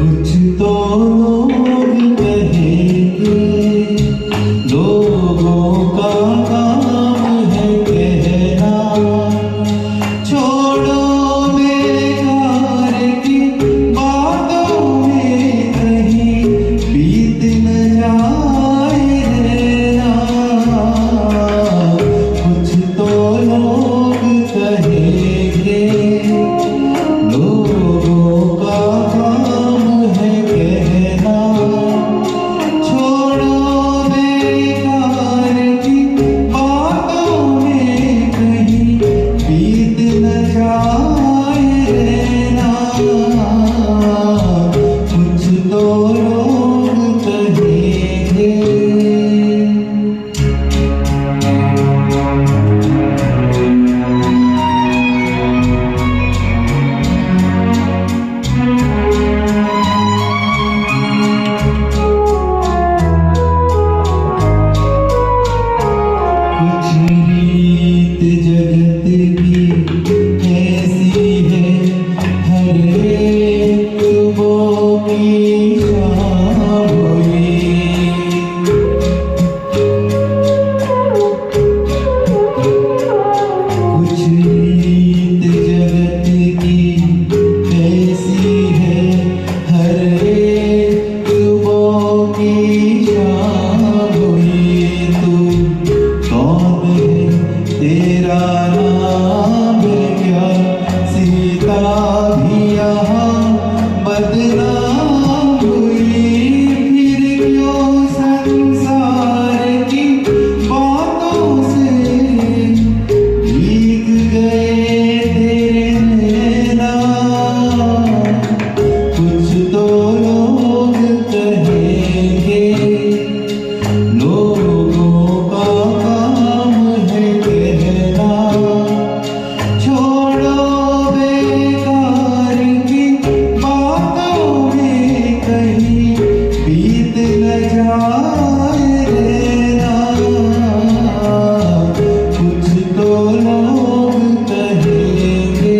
कुछ तो लोग कहेंगे, लोगों का काम है कहना, छोड़ो बेकार की बातों में कहीं बीत न जाए रहना। कुछ तो लोग कहेंगे, लोगों का काम है कहना, छोड़ो बेकार की बातों में कहीं बीत न जाए रहना। कुछ तो लोग कहेंगे। कुछ रीत जगत की ऐसी है, हर एक सुबह की शाम हुई। कुछ रीत जगत की ऐसी है, हर एक सुबह की शाम हुई। तू कौन है, तेरा नाम है क्या? सीता भी यहाँ बदनाम हुई। फिर क्यों संसार की बातों से भीग गए तेरे नैना। कुछ तो लोग कहेंगे, लोगों का काम है कहना, छोड़ो बेकार की बातों में कहीं बीत न जाए रहना। कुछ तो लोग कहेंगे।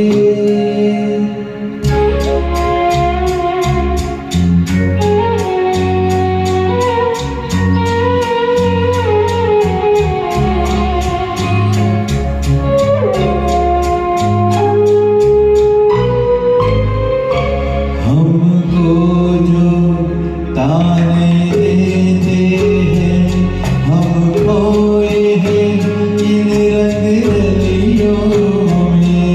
हमको जो ताने देते हैं, हम खोए हैं इन रंग रलियों में।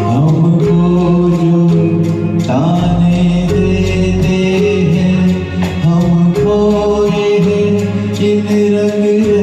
हमको जो ताने देते हैं, हम खोए हैं इन रंग